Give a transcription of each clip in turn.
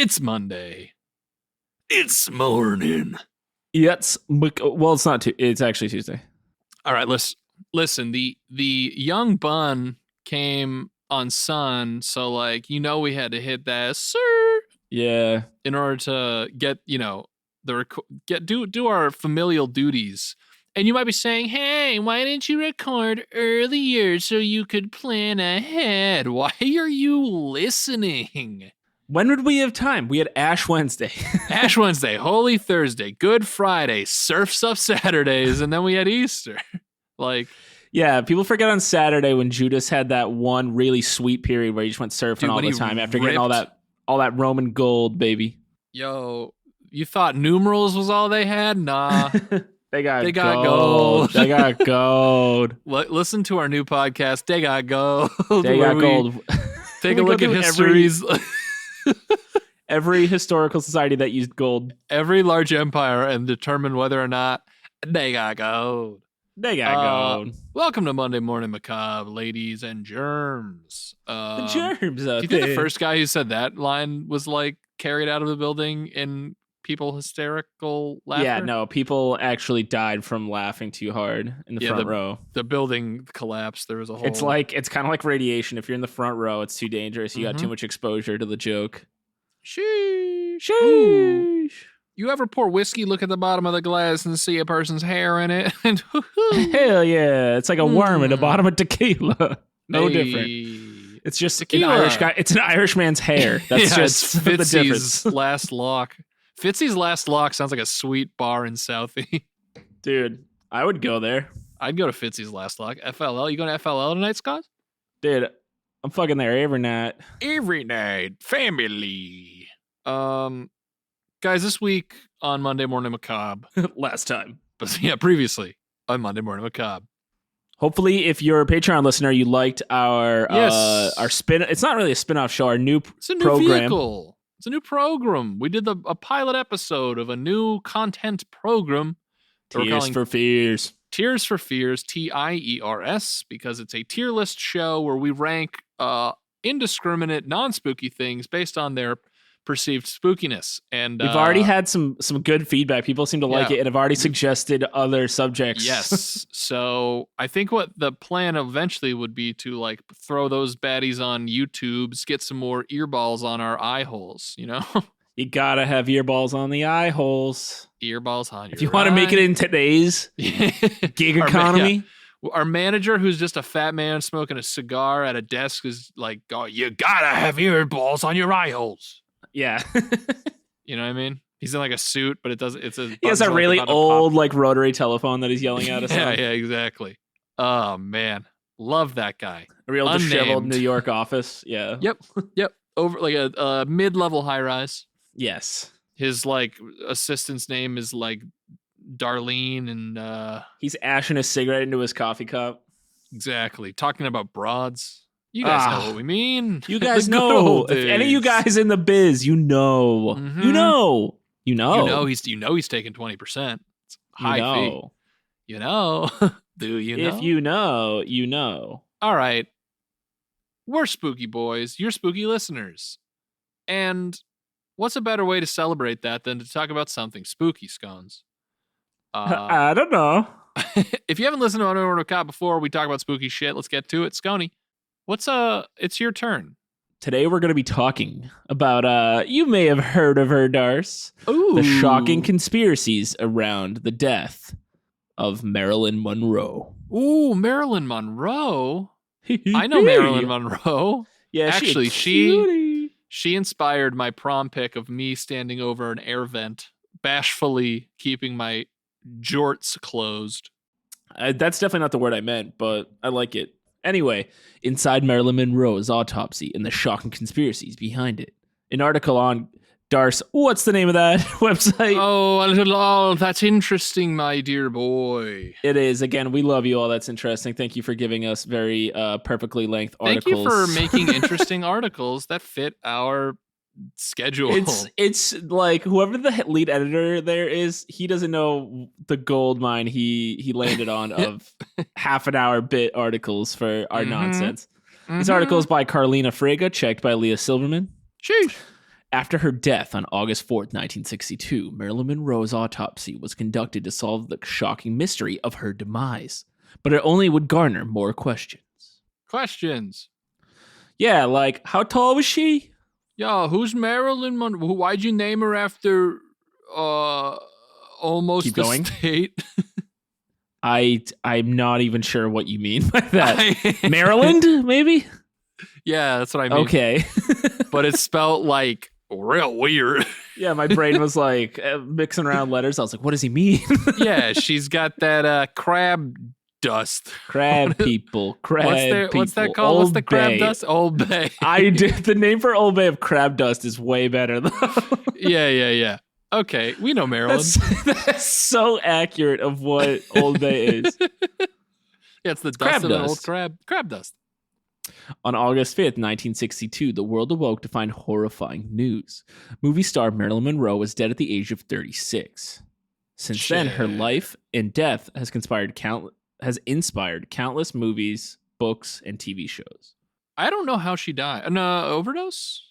It's Monday. It's morning. It's not. It's actually Tuesday. All right, listen. The young bun came on Sun, so we had to hit that sir. Yeah. In order to get do our familial duties. And you might be saying, hey, why didn't you record earlier so you could plan ahead? Why are you listening? When would we have time? We had Ash Wednesday. Ash Wednesday, Holy Thursday, Good Friday, Surf's Up Saturdays, and then we had Easter. Yeah, people forget on Saturday when Judas had that one really sweet period where he just went surfing all the time after getting all that Roman gold, baby. Yo, you thought numerals was all they had? Nah. They got gold. They got gold. Listen to our new podcast, They Got Gold. They got gold. Take a look at histories. Every historical society that used gold. Every large empire and determine whether or not they got gold. They got gold. Welcome to Monday Morning Macabre, ladies and germs. The germs out do you think the first guy who said that line was carried out of the building in people hysterical laughter? Yeah, no, people actually died from laughing too hard in the front row. The building collapsed. There was a whole... It's kind of like radiation. If you're in the front row, it's too dangerous. You got too much exposure to the joke. Sheesh. Sheesh. You ever pour whiskey, look at the bottom of the glass and see a person's hair in it? Hell yeah. It's like a worm at the bottom of tequila. No different. It's just tequila. An Irish guy. It's an Irishman's hair. That's just the difference. Last lock. Fitzy's Last Lock sounds like a sweet bar in Southie. Dude, I would go there. I'd go to Fitzy's Last Lock. FLL. You going to FLL tonight, Scott? Dude, I'm fucking there every night. Every night. Family. Guys, this week on Monday Morning Macabre. Last time. But yeah, previously on Monday Morning Macabre. Hopefully, if you're a Patreon listener, you liked our spin. It's not really a spin-off show. It's a new program. Vehicle. It's a new program. We did a pilot episode of a new content program. Tears for Fears. Tears for Fears, TIERS, because it's a tier list show where we rank indiscriminate, non-spooky things based on their perceived spookiness. And we've already had some good feedback. People seem to like it and have already suggested other subjects. Yes. So I think what the plan eventually would be to throw those baddies on YouTube's, get some more earballs on our eye holes, You gotta have earballs on the eye holes. Earballs on your if you want to make it in today's gig economy. Our manager, who's just a fat man smoking a cigar at a desk, is like, oh, you gotta have earballs on your eye holes. Yeah. You know what I mean? He's in a suit, but he has a really old rotary telephone that he's yelling at us. Yeah, exactly. Oh man. Love that guy. A real disheveled New York office. Yeah. Yep. Over a mid-level high rise. Yes. His assistant's name is Darlene, and he's ashing a cigarette into his coffee cup. Exactly. Talking about broads. You guys know what we mean. You guys know. If any of you guys in the biz, you know. Mm-hmm. You know. He's taking 20%. It's high fee. You know. Do you know? If you know, you know. All right. We're spooky boys. You're spooky listeners. And what's a better way to celebrate that than to talk about something spooky, Scones? I don't know. If you haven't listened to Underworld Cop before, we talk about spooky shit. Let's get to it. Scony. It's your turn. Today we're going to be talking about, you may have heard of her, Darce. Ooh. The shocking conspiracies around the death of Marilyn Monroe. Ooh, Marilyn Monroe? I know Marilyn Monroe. Yeah, actually, she inspired my prom pic of me standing over an air vent, bashfully keeping my jorts closed. That's definitely not the word I meant, but I like it. Anyway, inside Marilyn Monroe's autopsy and the shocking conspiracies behind it. An article on Darce. What's the name of that website? Oh, that's interesting, my dear boy. It is. Again, we love you all. That's interesting. Thank you for giving us very perfectly length articles. Thank you for making interesting articles that fit our schedule. It's whoever the lead editor there is, he doesn't know the gold mine he landed on of half an hour bit articles for our nonsense. This article is by Carlina Frega, checked by Leah Silverman. Sheesh. After her death on August 4th, 1962, Marilyn Monroe's autopsy was conducted to solve the shocking mystery of her demise, but it only would garner more questions. Questions. Yeah, like, how tall was she? Yo, who's Marilyn Monroe? Why'd you name her after almost Keep the going. state? I'm not even sure what you mean by that. Maryland, maybe? Yeah, that's what I mean. Okay. But it's spelled like real weird. Yeah, my brain was like mixing around letters. I was like, what does he mean? Yeah, she's got that crab dust. Crab people. Crab people. What's that called? Old What's the crab Bay. dust? Old Bay. I did. The name for Old Bay of crab dust is way better, though. Yeah. Okay, we know Maryland. That's so accurate of what Old Bay is. Yeah, it's the dust crab of an dust. old crab dust. On August 5th, 1962, the world awoke to find horrifying news. Movie star Marilyn Monroe was dead at the age of 36. Since then, her life and death has inspired countless movies, books, and TV shows. I don't know how she died. An overdose?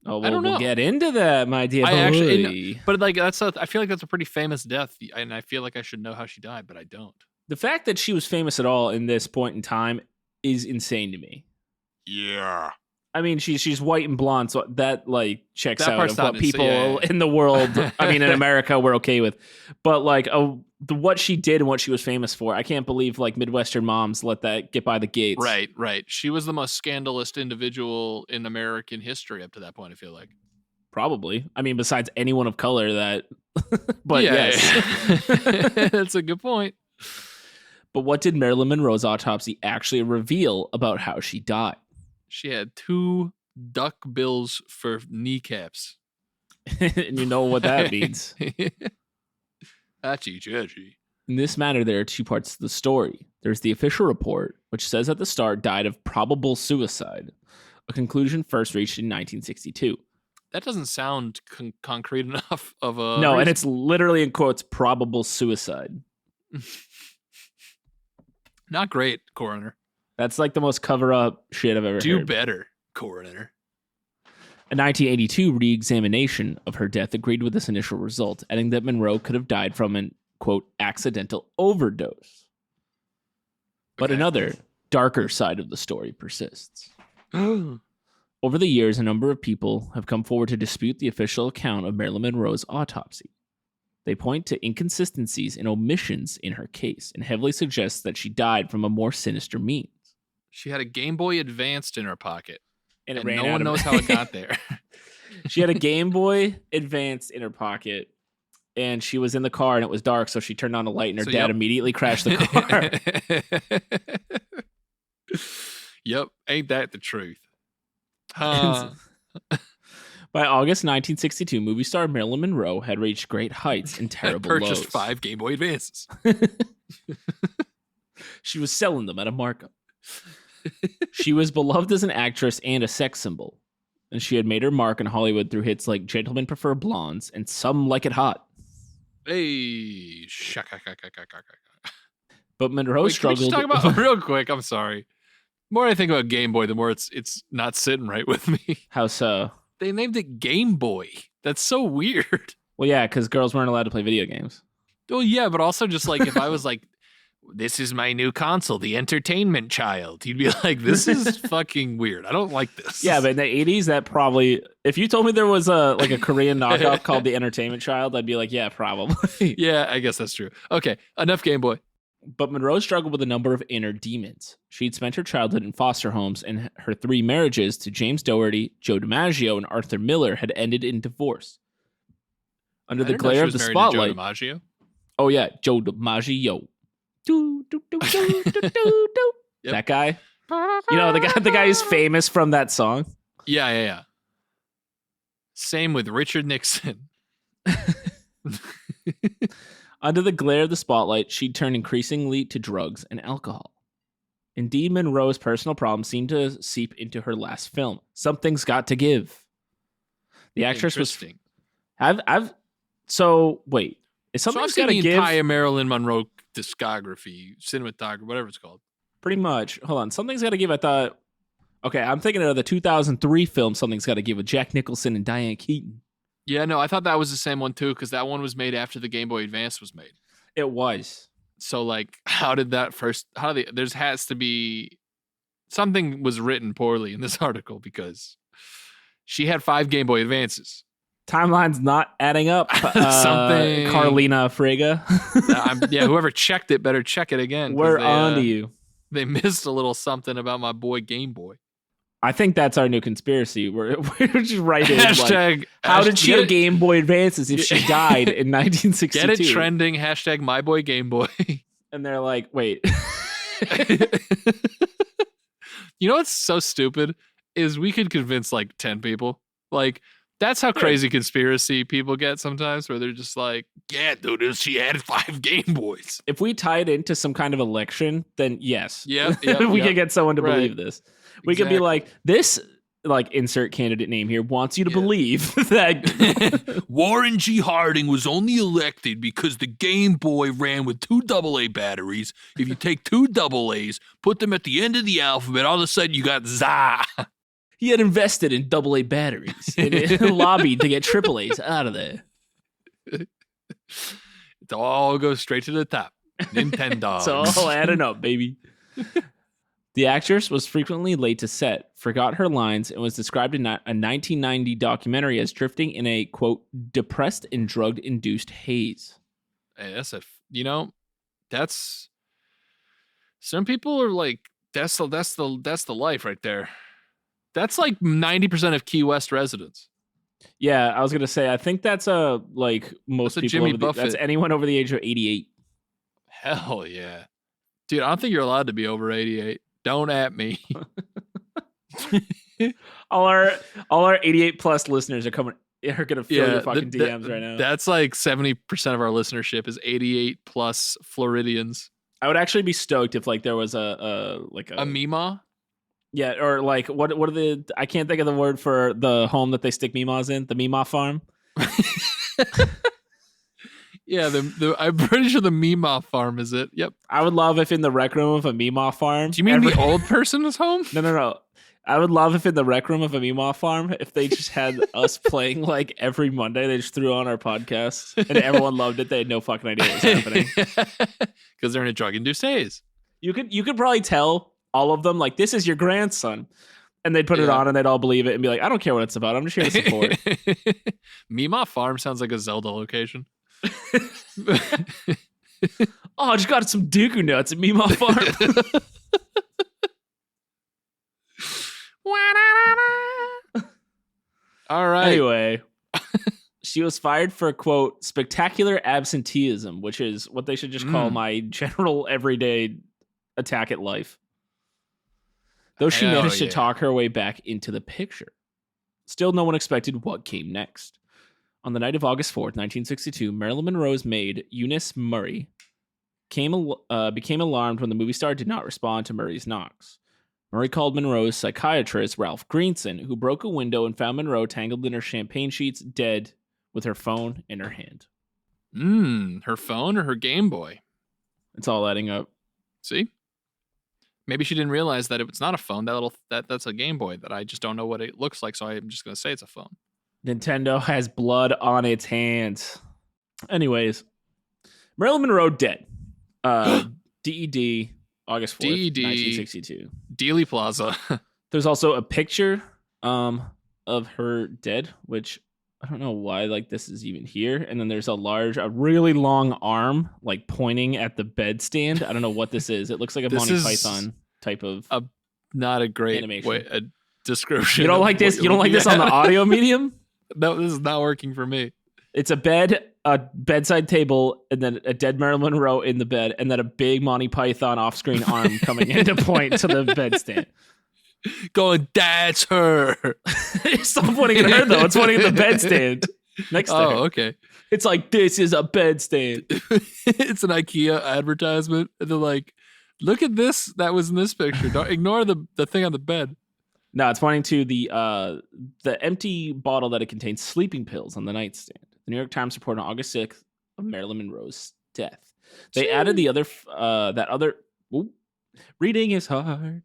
Oh, well, I don't know. We'll get into that, my dear boy. But like I feel like that's a pretty famous death, and I feel like I should know how she died, but I don't. The fact that she was famous at all in this point in time is insane to me. Yeah. I mean, she's white and blonde, so that like checks That out part's of what not people in the world, I mean, in America, we're okay with. But like what she did and what she was famous for, I can't believe like Midwestern moms let that get by the gates. Right. She was the most scandalous individual in American history up to that point, I feel like. Probably. I mean, besides anyone of color that, but yeah, yes. That's a good point. But what did Marilyn Monroe's autopsy actually reveal about how she died? She had 2 duck bills for kneecaps. And you know what that means. Achie. In this matter, there are 2 parts to the story. There's the official report, which says that the star died of probable suicide, a conclusion first reached in 1962. That doesn't sound concrete enough of a No, reason. and it's literally in quotes, probable suicide. Not great, coroner. That's like the most cover-up shit I've ever heard. Do better, coroner. A 1982 re-examination of her death agreed with this initial result, adding that Monroe could have died from an, quote, accidental overdose. But another, darker side of the story persists. Over the years, a number of people have come forward to dispute the official account of Marilyn Monroe's autopsy. They point to inconsistencies and omissions in her case and heavily suggest that she died from a more sinister means. She had a Game Boy Advanced in her pocket, and no one knows how it got there. She had a Game Boy Advance in her pocket, and she was in the car, and it was dark, so she turned on a light, and her dad immediately crashed the car. Yep, ain't that the truth? By August 1962, movie star Marilyn Monroe had reached great heights and terrible lows. Purchased 5 Game Boy Advances. She was selling them at a markup. She was beloved as an actress and a sex symbol, and she had made her mark in Hollywood through hits like Gentlemen Prefer Blondes and Some Like It Hot. Hey, but Monroe struggled. Can we just talk about real quick? I'm sorry. The more I think about Game Boy, the more it's not sitting right with me. How so? They named it Game Boy. That's so weird. Well, yeah, because girls weren't allowed to play video games. Oh, yeah, but also just like if I was like, this is my new console, the Entertainment Child, you'd be like, this is fucking weird. I don't like this. Yeah, but in the 80s, that probably, if you told me there was a Korean knockoff called the Entertainment Child, I'd be like, yeah, probably. Yeah, I guess that's true. Okay, enough Game Boy. But Monroe struggled with a number of inner demons. She'd spent her childhood in foster homes, and her 3 marriages to James Dougherty, Joe DiMaggio, and Arthur Miller had ended in divorce. Under the glare of the spotlight. Joe DiMaggio? Oh, yeah, Joe DiMaggio. Yep. That guy? You know, the guy who's famous from that song? Yeah. Same with Richard Nixon. Under the glare of the spotlight, she'd turned increasingly to drugs and alcohol. Indeed, Monroe's personal problems seemed to seep into her last film, Something's Got to Give. The actress was... So, wait. Is Something's Got to Give... the entire Marilyn Monroe discography, cinematography, whatever it's called. Pretty much. Hold on. Something's Got to Give, I thought, Okay, I'm thinking of the 2003 film Something's Gotta Give with Jack Nicholson and Diane Keaton. Yeah, no, I thought that was the same one too, because that one was made after the Game Boy Advance was made. It was. So like, how did that first? There's has to be something was written poorly in this article because she had 5 Game Boy Advances. Timeline's not adding up. Something. Carlina Frega. Yeah, whoever checked it better check it again. We're on to you. They missed a little something about my boy Game Boy. I think that's our new conspiracy. We're just writing hashtag. Like, how did she have Game Boy Advances if she died in 1962? Get it trending. Hashtag my boy Game Boy. And they're like, wait. You know what's so stupid is we could convince like 10 people. Like, that's how crazy conspiracy people get sometimes, where they're just like, yeah, dude, she had 5 Game Boys. If we tie it into some kind of election, then yes. Yeah. We could get someone to Right. believe this. We could be like, this, like, insert candidate name here, wants you to believe that Warren G. Harding was only elected because the Game Boy ran with 2 AA batteries. If you take 2 AA's, put them at the end of the alphabet, all of a sudden you got ZA. he had invested in AA batteries and lobbied to get AAA's out of there. It all goes straight to the top. Nintendo. It's all adding up, baby. The actress was frequently late to set, forgot her lines, and was described in a 1990 documentary as drifting in a, quote, depressed and drug-induced haze. Hey, that's some people are like, that's the life right there. That's like 90% of Key West residents. Yeah, I was gonna say, I think that's like most That's people. That's anyone over the age of 88. Hell yeah, dude! I don't think you're allowed to be over 88. Don't at me. all our 88 plus listeners are gonna fill your fucking DMs right now. That's like 70% of our listenership is 88 plus Floridians. I would actually be stoked if like there was a Mima. Yeah, or like what are the? I can't think of the word for the home that they stick Mimas in. The Mima farm. Yeah, I'm pretty sure the Mima farm is it. Yep. I would love if in the rec room of a Mima farm. Do you mean the old person was home? No. I would love if in the rec room of a Mima farm, if they just had us playing like every Monday, they just threw on our podcast and everyone loved it. They had no fucking idea what was happening. Because they're in a drug-induced haze. You could probably tell all of them, like, this is your grandson. And they'd put it on and they'd all believe it and be like, I don't care what it's about. I'm just here to support. Mima Farm sounds like a Zelda location. Oh, I just got some Dooku nuts at Mima Farm. All right. Anyway, she was fired for, quote, spectacular absenteeism, which is what they should just call my general everyday attack at life. Though she managed to talk her way back into the picture. Still, no one expected what came next. On the night of August 4th, 1962, Marilyn Monroe's maid, Eunice Murray, became alarmed when the movie star did not respond to Murray's knocks. Murray called Monroe's psychiatrist, Ralph Greenson, who broke a window and found Monroe tangled in her champagne sheets, dead, with her phone in her hand. Her phone or her Game Boy? It's all adding up. See? Maybe she didn't realize that it's not a phone. That's a Game Boy that I just don't know what it looks like, so I'm just going to say it's a phone. Nintendo has blood on its hands. Anyways, Marilyn Monroe dead. DED, August 4th, DED, 1962. Dealey Plaza. There's also a picture of her dead, which I don't know why like this is even here. And then there's a really long arm like pointing at the bedstand. I don't know what this is. It looks like a Monty Python type of not a great animation. Description. You don't like this? You don't like this on the audio medium? No, this is not working for me. It's a bed, a bedside table, and then a dead Marilyn Monroe in the bed, and then a big Monty Python off-screen arm coming in to point to the bedstand. Going, that's her. Stop pointing at her, though. It's pointing at the bedstand next to her. Oh, okay. It's like, this is a bedstand. It's an IKEA advertisement. And they're like, look at this that was in this picture. Don't ignore the thing on the bed. No, it's pointing to the empty bottle that it contains sleeping pills on the nightstand. The New York Times reported on August 6th of Marilyn Monroe's death. They added reading is hard.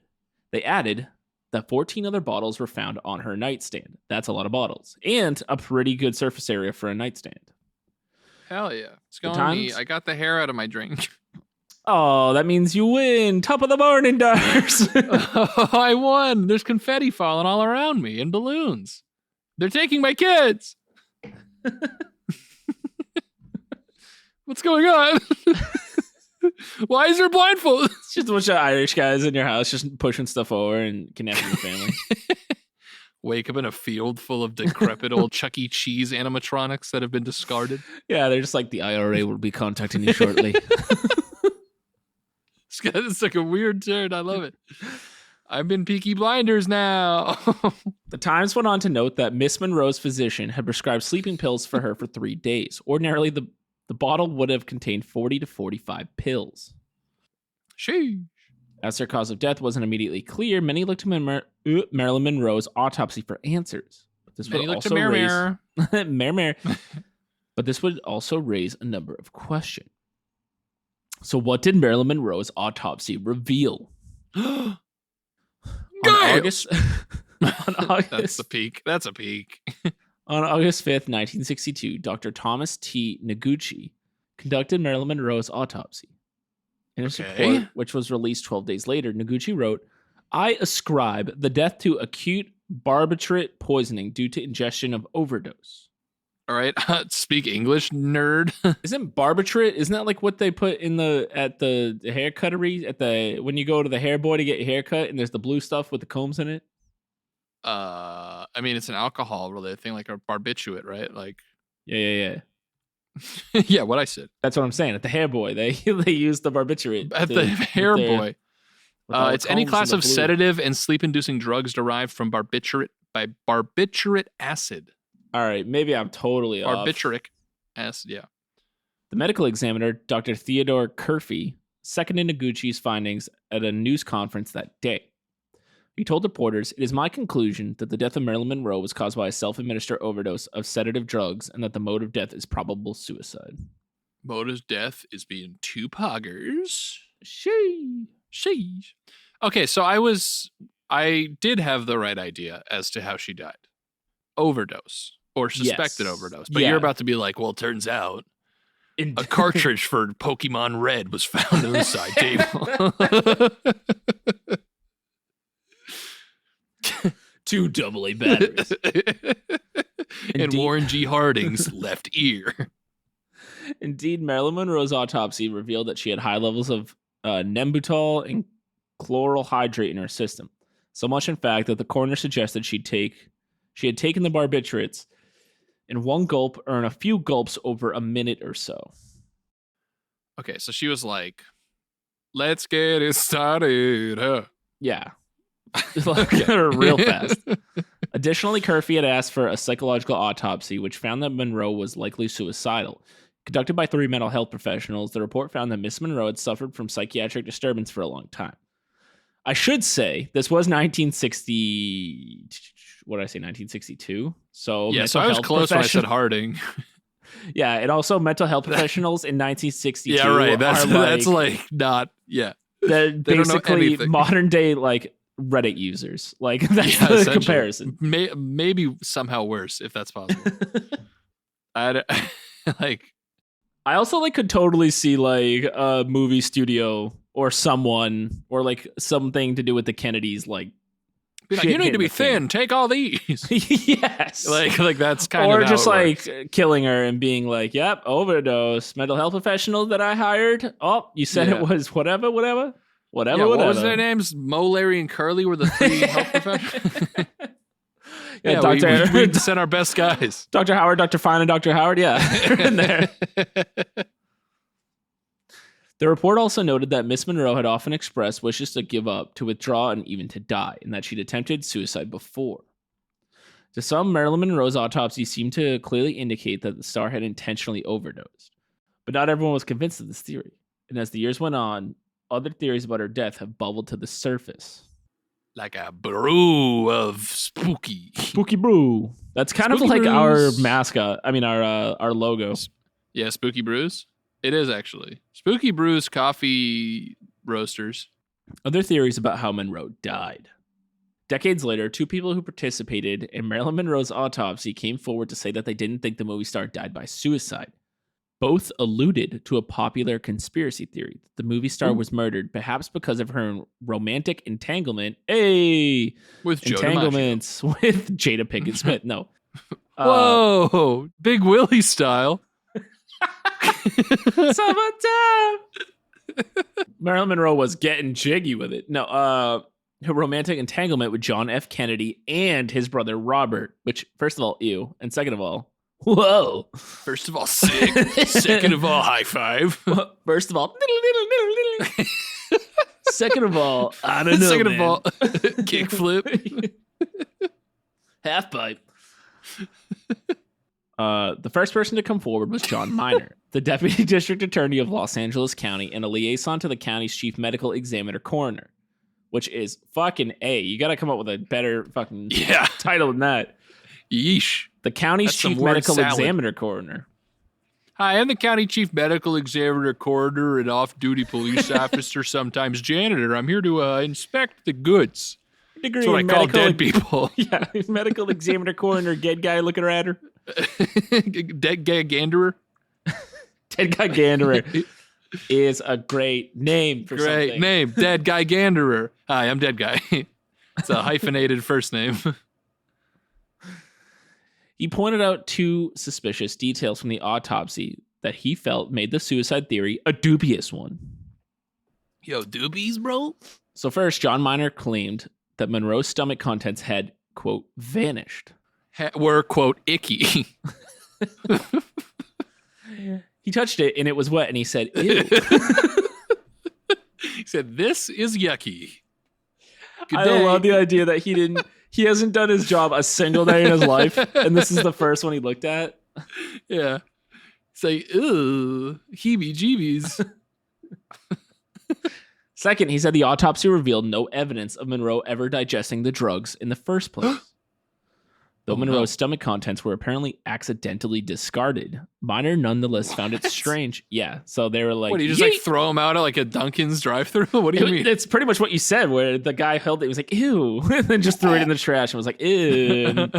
They added that 14 other bottles were found on her nightstand. That's a lot of bottles. And a pretty good surface area for a nightstand. Hell yeah. It's The going me. Times- I got the hair out of my drink. Oh, that means you win. Top of the morning, Dars. I won. There's confetti falling all around me and balloons. They're taking my kids. What's going on? Why is there blindfold? It's just a bunch of Irish guys in your house just pushing stuff over and kidnapping your family. Wake up in a field full of decrepit old Chuck E. Cheese animatronics that have been discarded. Yeah, they're just like, the IRA will be contacting you shortly. It's like a weird turn. I love it. I'm in Peaky Blinders now. The Times went on to note that Miss Monroe's physician had prescribed sleeping pills for her for 3 days. Ordinarily, the bottle would have contained 40 to 45 pills. Sheesh. As her cause of death wasn't immediately clear, many looked to Marilyn Monroe's autopsy for answers. But this Many would look to also Mirror. Mirror. But this would also raise a number of questions. So what did Marilyn Monroe's autopsy reveal? on August, That's the peak. That's a peak. On August 5th, 1962, Dr. Thomas T. Noguchi conducted Marilyn Monroe's autopsy. In his report, which was released 12 days later, Noguchi wrote, I ascribe the death to acute barbituate poisoning due to ingestion of overdose. All right. Speak English, nerd. Isn't barbituate, isn't that like what they put in at the haircuttery, when you go to the hair boy to get your hair cut and there's the blue stuff with the combs in it? I mean, it's an alcohol related thing, like a barbiturate, right? Like, Yeah. yeah, what I said. That's what I'm saying. At the hair boy, they use the barbiturate. At the hair boy. It's any class of sedative and sleep-inducing drugs derived from barbiturate acid. All right, maybe I'm totally off. Barbituric acid, yeah. The medical examiner, Dr. Theodore Curfey, seconded Noguchi's findings at a news conference that day. He told reporters, it is my conclusion that the death of Marilyn Monroe was caused by a self-administered overdose of sedative drugs and that the mode of death is probable suicide. Mode of death is being 2 poggers. Sheesh. Okay, so I did have the right idea as to how she died. Overdose. Or suspected overdose. But you're about to be like, well, it turns out a cartridge for Pokemon Red was found on the side table. 2 AA batteries. And Warren G. Harding's left ear. Indeed, Marilyn Monroe's autopsy revealed that she had high levels of Nembutal and chloral hydrate in her system. So much, in fact, that the coroner suggested she had taken the barbiturates in 1 gulp or in a few gulps over a minute or so. Okay, so she was like, let's get it started. Huh? Yeah. Real fast. Additionally, Curfey had asked for a psychological autopsy, which found that Monroe was likely suicidal. Conducted by 3 mental health professionals, the report found that Miss Monroe had suffered from psychiatric disturbance for a long time. I should say, this was 1960... What did I say, 1962? So yeah, so I was close when I said Harding. Yeah, and also mental health professionals in 1962. Yeah, right. That's like not, yeah. They're basically modern day, like, Reddit users. Like, that's the comparison. Maybe somehow worse, if that's possible. I also like could totally see like a movie studio or someone or like something to do with the Kennedys, like, you need to be thin. Take all these. Yes. Like that's kind of or just like works. Killing her and being like, yep, overdose. Mental health professional that I hired. Oh, you said it was whatever. What was their names? Mo, Larry, and Curly were the 3 health professionals. Yeah, Dr. We sent our best guys. Dr. Howard, Dr. Fine, and Dr. Howard. Yeah, in there. The report also noted that Miss Monroe had often expressed wishes to give up, to withdraw, and even to die, and that she'd attempted suicide before. To some, Marilyn Monroe's autopsy seemed to clearly indicate that the star had intentionally overdosed. But not everyone was convinced of this theory. And as the years went on, other theories about her death have bubbled to the surface. Like a brew of spooky. Spooky brew. That's kind of like our mascot. I mean, our logo. Yeah, Spooky Brews. It is actually. Spooky Brews coffee roasters. Other theories about how Monroe died. Decades later, two people who participated in Marilyn Monroe's autopsy came forward to say that they didn't think the movie star died by suicide. Both alluded to a popular conspiracy theory that the movie star was murdered, perhaps because of her romantic entanglement. With Joe entanglements with Jada Pinkett Smith. No. Whoa, Big Willie style. Summertime. Marilyn Monroe was getting jiggy with it. No, her romantic entanglement with John F. Kennedy and his brother Robert, which, first of all, ew. And second of all, whoa. First of all, sick. Second of all, high five. First of all, second of all, I don't know. Second man. of all, kickflip. Half pipe. The first person to come forward was John Miner, the deputy district attorney of Los Angeles County and a liaison to the county's chief medical examiner coroner, which is fucking A. You got to come up with a better fucking title than that. Yeesh. The county's That's chief medical examiner coroner. Hi, I'm the county chief medical examiner, coroner, and off-duty police officer, sometimes janitor. I'm here to inspect the goods. Degree That's what I call medical dead people. Yeah, medical examiner coroner, dead guy looking at her. Dead guy ganderer. Dead guy ganderer is a great name for something. Great name, dead guy ganderer. Hi, I'm dead guy. It's a hyphenated first name. He pointed out two suspicious details from the autopsy that he felt made the suicide theory a dubious one. Yo, doobies, bro? So first, John Miner claimed that Monroe's stomach contents had, quote, vanished. Were, quote, icky. He touched it and it was wet and he said, ew. He said, this is yucky. Good I day. love the idea that he hasn't done his job a single day in his life, and this is the first one he looked at. Yeah. It's like, ew, heebie-jeebies. Second, he said the autopsy revealed no evidence of Monroe ever digesting the drugs in the first place. Though Monroe's stomach contents were apparently accidentally discarded, Miner nonetheless found it strange. Yeah, so they were like, what, do you just like throw them out at like a Dunkin's drive-thru? What do you mean? It's pretty much what you said, where the guy held it, he was like, ew, and then just threw it in the trash and was like, ew.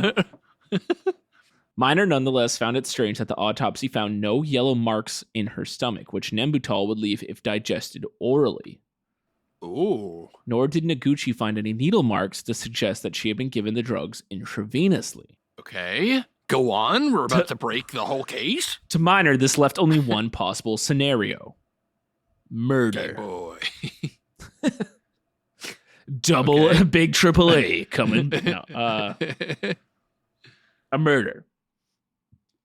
Miner nonetheless found it strange that the autopsy found no yellow marks in her stomach, which Nembutal would leave if digested orally. Ooh. Nor did Noguchi find any needle marks to suggest that she had been given the drugs intravenously. Okay, go on. We're about to break the whole case. To Miner, this left only one possible scenario. Murder. Okay, boy. Double Okay. big triple A coming. No, a murder.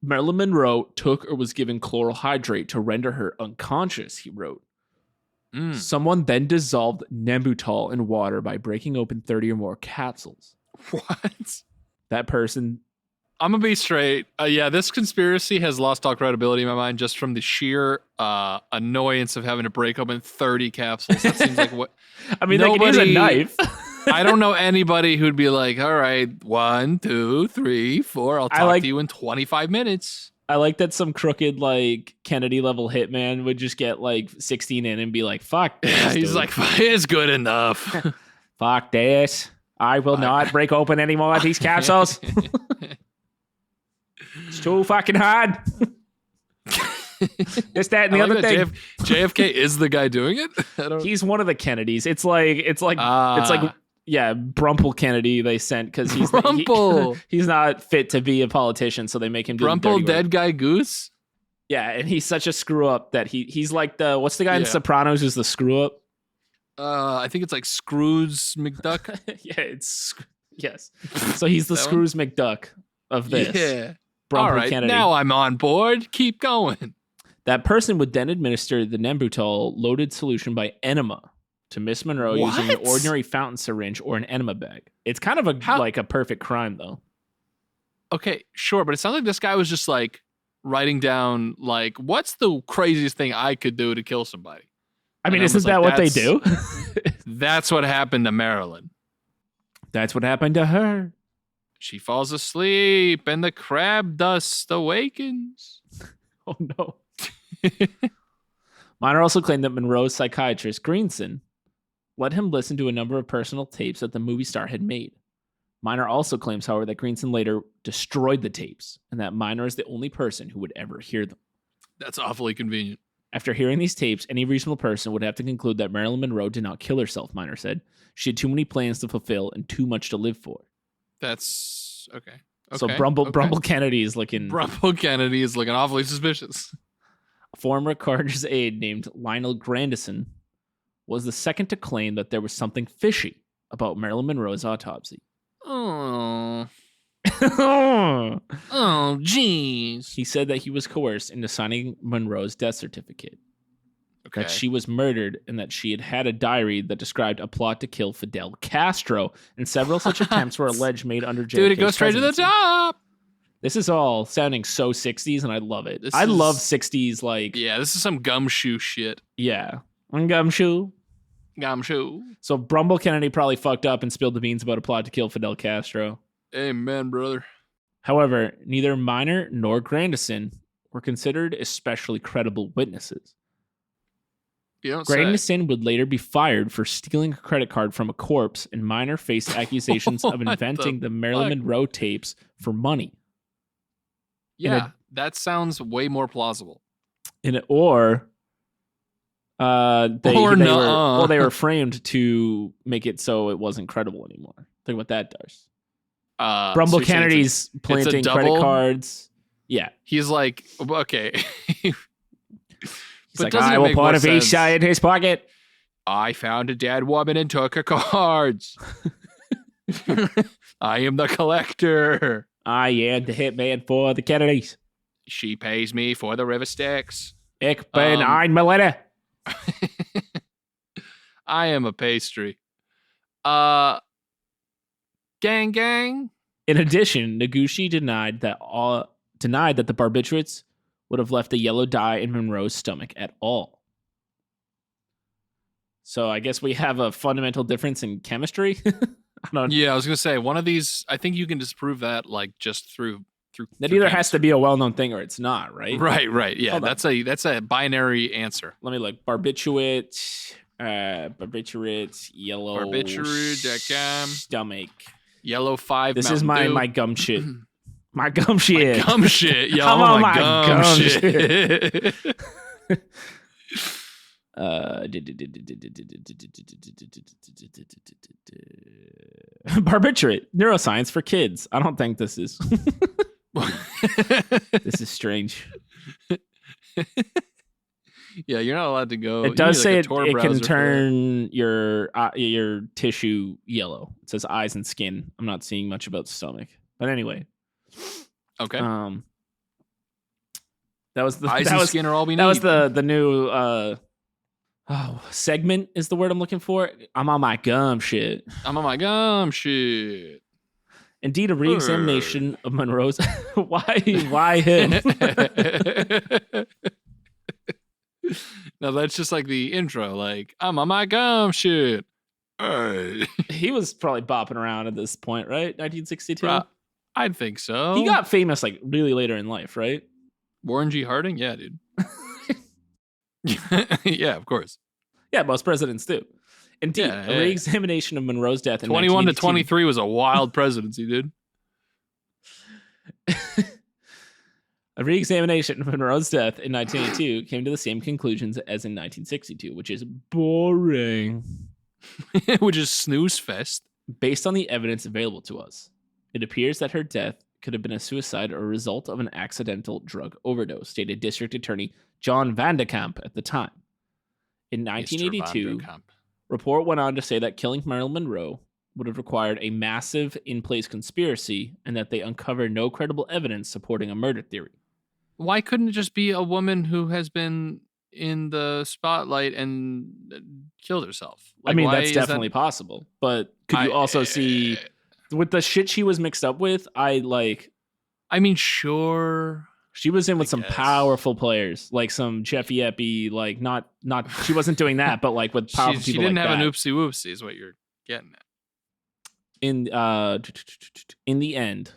Marilyn Monroe took or was given chloral hydrate to render her unconscious, he wrote. Someone then dissolved Nembutal in water by breaking open 30 or more capsules. What? That person... I'm going to be straight. Yeah, this conspiracy has lost all credibility in my mind just from the sheer annoyance of having to break open 30 capsules. That seems like what... I mean, they could use a knife. I don't know anybody who'd be like, all right, 1, 2, 3, 4. I'll talk to you in 25 minutes. I like that some crooked, like, Kennedy-level hitman would just get, like, 16 in and be like, fuck this, Yeah, he's dude. like, it's good enough. Fuck this. I will not break open any more of these capsules. It's too fucking hard. This, that, and the other thing. JFK is the guy doing it? He's one of the Kennedys. It's like yeah, Brumple Kennedy they sent because he's he's not fit to be a politician, so they make him do Brumple, the dirty work. dead guy goose? Yeah, and he's such a screw up that he's like the what's the guy in Sopranos who's the screw up? I think it's like Scrooge McDuck. Yes. So he's the Scrooge McDuck of this. Yeah. Brumple All right, Kennedy. now I'm on board. Keep going. That person would then administer the Nembutal loaded solution by enema to Miss Monroe using an ordinary fountain syringe or an enema bag. It's kind of like a perfect crime, though. Okay, sure, but it sounds like this guy was just like writing down like, what's the craziest thing I could do to kill somebody? I mean, isn't that what they do? That's what happened to Marilyn. That's what happened to her. She falls asleep and the crab dust awakens. Oh, no. Miner also claimed that Monroe's psychiatrist, Greenson, let him listen to a number of personal tapes that the movie star had made. Minor also claims, however, that Greenson later destroyed the tapes and that Minor is the only person who would ever hear them. That's awfully convenient. After hearing these tapes, any reasonable person would have to conclude that Marilyn Monroe did not kill herself, Minor said. She had too many plans to fulfill and too much to live for. That's okay. So Brumble Kennedy is looking... Brumble Kennedy is looking awfully suspicious. A former coroner's aide named Lionel Grandison was the second to claim that there was something fishy about Marilyn Monroe's autopsy. Oh. Oh, jeez. He said that he was coerced into signing Monroe's death certificate. Okay. That she was murdered and that she had had a diary that described a plot to kill Fidel Castro, and several such attempts were alleged made under JFK's Dude, it goes straight presidency. to the top. This is all sounding so 60s, and I love it. This I is- love 60s, like... Yeah, this is some gumshoe shit. Yeah. Gumshoe. Gumshoe. So Brumble Kennedy probably fucked up and spilled the beans about a plot to kill Fidel Castro. Amen, brother. However, neither Minor nor Grandison were considered especially credible witnesses. You don't say. Grandison would later be fired for stealing a credit card from a corpse, and Minor faced accusations of What inventing the the Marilyn fuck? Monroe tapes for money. Yeah, that sounds way more plausible. They Or nuh-uh. they were framed to make it so it wasn't credible anymore. Think about that, Darce. Brumble so you're saying Kennedy's planting credit double? cards. Yeah. He's like, okay. He's But like, doesn't I it will make put more a visa sense? in his pocket. I found a dead woman and took her cards. I am the collector. I am the hitman for the Kennedys. She pays me for the river Styx. Ich bin Um, ein Millennium. I am a pastry. Gang. In addition, Noguchi denied that the barbiturates would have left a yellow dye in Monroe's stomach at all. So I guess we have a fundamental difference in chemistry. I don't. Yeah, I was gonna say one of these. I think you can disprove that like just through. That through either has to chemistry. be a well-known thing or it's not, right? Right. Yeah, Hold on. that's a binary answer. Let me look. Barbiturate, yellow Barbiturate.com. stomach. Yellow 5. This is Mountain Dew. my gum shit. My gum shit. Gum shit. Yo, Come on, my my gum, gum shit. Barbiturate, neuroscience for kids. I don't think this is. This is strange. Yeah, you're not allowed to go. It you does need, say like, a it Tor can browser for that. turn your tissue yellow. It says eyes and skin. I'm not seeing much about stomach, but anyway. Okay. That was the Eyes that and was skin are all we need. that was the new segment is the word I'm looking for. I'm on my gum shit. I'm on my gum shit. Indeed, a re-examination of Monroe's. Why him? No, that's just like the intro. Like, I'm on my gum shit. Hey. He was probably bopping around at this point, right? 1962. I think so. He got famous like really later in life, right? Warren G. Harding? Yeah, dude. Yeah, of course. Yeah, most presidents do. Indeed, Yeah, a re-examination of Monroe's death in 21 to 1982 23 was a wild presidency, dude. A re-examination of Monroe's death in 1982 came to the same conclusions as in 1962, which is boring. Which is snooze fest. Based on the evidence available to us, it appears that her death could have been a suicide or a result of an accidental drug overdose, stated District Attorney John Vandekamp at the time. In 1982, report went on to say that killing Marilyn Monroe would have required a massive in-place conspiracy and that they uncovered no credible evidence supporting a murder theory. Why couldn't it just be a woman who has been in the spotlight and killed herself? I mean, that's definitely possible. But could you also see with the shit she was mixed up with? I mean, sure. She was in with some guess. powerful players, like some Jeffy Eppy, like not. She wasn't doing that, but like with powerful She people. didn't like have that. an oopsie whoopsie, is what you're getting at. In the end,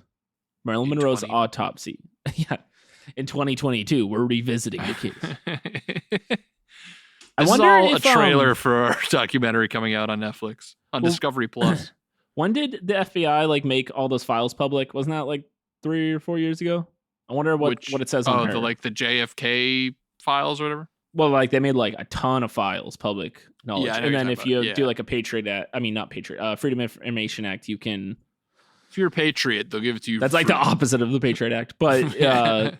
Marilyn Monroe's autopsy. Yeah, in 2022, we're revisiting the case. I This is wonder all if a trailer for our documentary coming out on Netflix on Discovery Plus. When did the FBI like make all those files public? Wasn't that like 3 or 4 years ago? I wonder what it says on her. The JFK files or whatever. Well, like they made like a ton of files public knowledge, Yeah, I know and what then you're if talking you about. do like a Patriot Act, I mean not Patriot, Freedom of Information Act, you can. If you're a patriot, they'll give it to you. That's like the opposite of the Patriot Act, but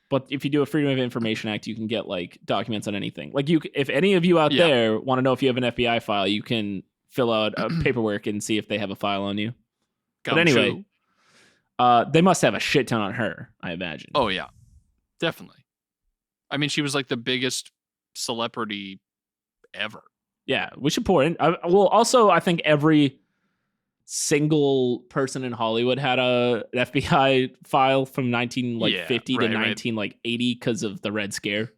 but if you do a Freedom of Information Act, you can get like documents on anything. Like if any of you out there want to know if you have an FBI file, you can fill out a paperwork and see if they have a file on you. But anyway, they must have a shit ton on her, I imagine. Oh yeah, definitely. I mean, she was like the biggest celebrity ever. Yeah, we should pour in. Also, I think every single person in Hollywood had an FBI file from 1950 to 1980 because of the Red Scare.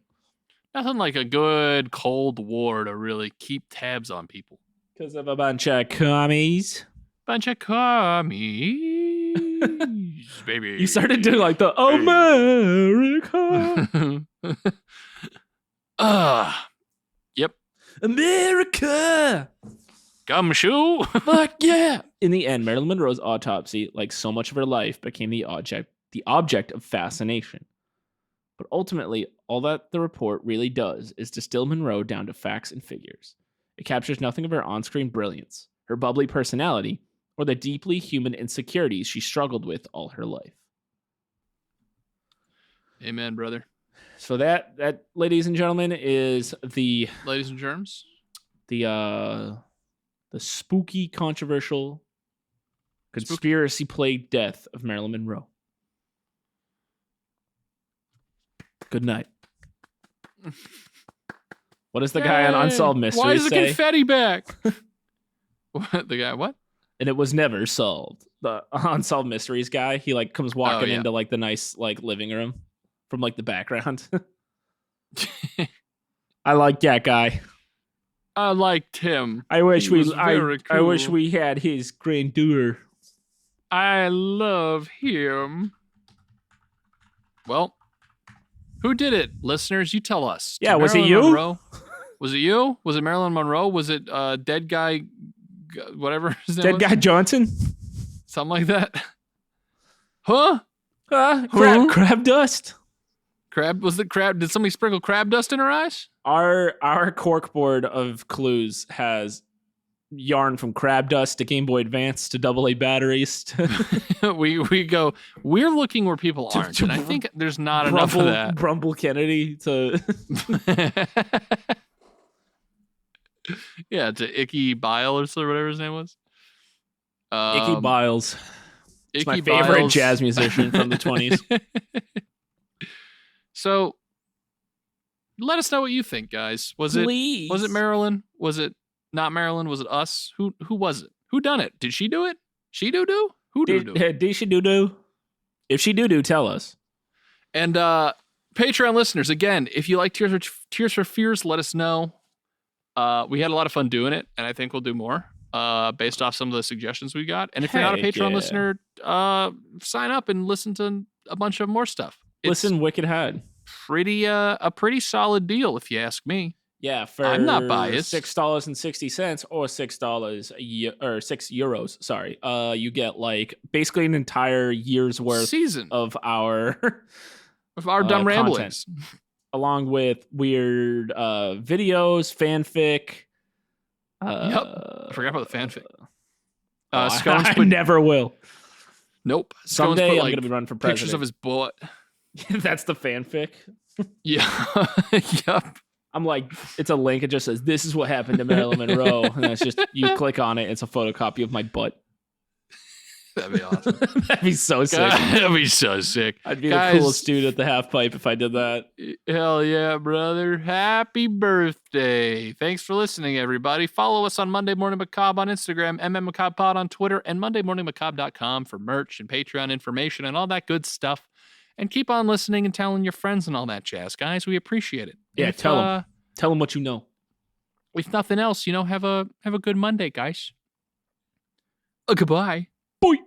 Nothing like a good Cold War to really keep tabs on people. Because of a bunch of commies. Baby. You started doing like the America. Yep. America. Gumshoe. Fuck yeah. In the end, Marilyn Monroe's autopsy, like so much of her life, became the object of fascination. But ultimately, all that the report really does is distill Monroe down to facts and figures. It captures nothing of her on-screen brilliance, her bubbly personality, or the deeply human insecurities she struggled with all her life. Amen, brother. So that, ladies and gentlemen, is the ladies and germs, the spooky, controversial, conspiracy-plagued death of Marilyn Monroe. Good night. What does the guy on Unsolved Mysteries say? Why is the confetti back? What? The guy, what? And it was never solved. The Unsolved Mysteries guy, he like comes walking into like the nice like living room from like the background. I like that guy. I liked him. I wish cool. I wish we had his grandeur. I love him. Well, who did it, listeners? You tell us. Yeah, was it Marilyn you? Monroe? Was it you? Was it Marilyn Monroe? Was it dead guy, whatever his name was? Dead guy Johnson? Something like that. Huh? Crab dust. Crab? Was it crab? Did somebody sprinkle crab dust in her eyes? Our corkboard of clues has yarn from crab dust to Game Boy Advance to AA batteries. we go. We're looking where people aren't, and I think there's not enough of that. Brumble Kennedy to yeah, to Icky Biles or whatever his name was. Icky Biles. It's my Icky favorite Biles. jazz musician from the 20s. So, let us know what you think, guys. Was it Marilyn? Was it not Marilyn? Was it us? Who was it? Who done it? Did she do it? She do? Who do? Did she do? If she do, tell us. And Patreon listeners, again, if you like Tears for Fears, let us know. We had a lot of fun doing it, and I think we'll do more based off some of the suggestions we got. And if you're not a Patreon listener, sign up and listen to a bunch of more stuff. Listen, Wicked Had. A pretty solid deal, if you ask me. Yeah, for I'm not biased. $6.60 or €6 or €6. Sorry, you get like basically an entire year's worth season of our dumb ramblings, along with weird videos, fanfic. Yep, I forgot about the fanfic. I never will. Nope. Someday put, I'm gonna be running for president. Pictures of his bullet. That's the fanfic. Yeah. Yep. I'm like, it's a link. It just says, "This is what happened to Marilyn Monroe," and it's just you click on it. It's a photocopy of my butt. That'd be awesome. That'd be so sick. That'd be so sick. I'd be the coolest dude at the half pipe if I did that. Hell yeah, brother. Happy birthday. Thanks for listening, everybody. Follow us on Monday Morning Macabre on Instagram, MMMacabrePod on Twitter, and MondayMorningMacabre.com for merch and Patreon information and all that good stuff. And keep on listening and telling your friends and all that jazz, guys. We appreciate it. Yeah, tell them what you know. If nothing else, have a good Monday, guys. Goodbye. Bye.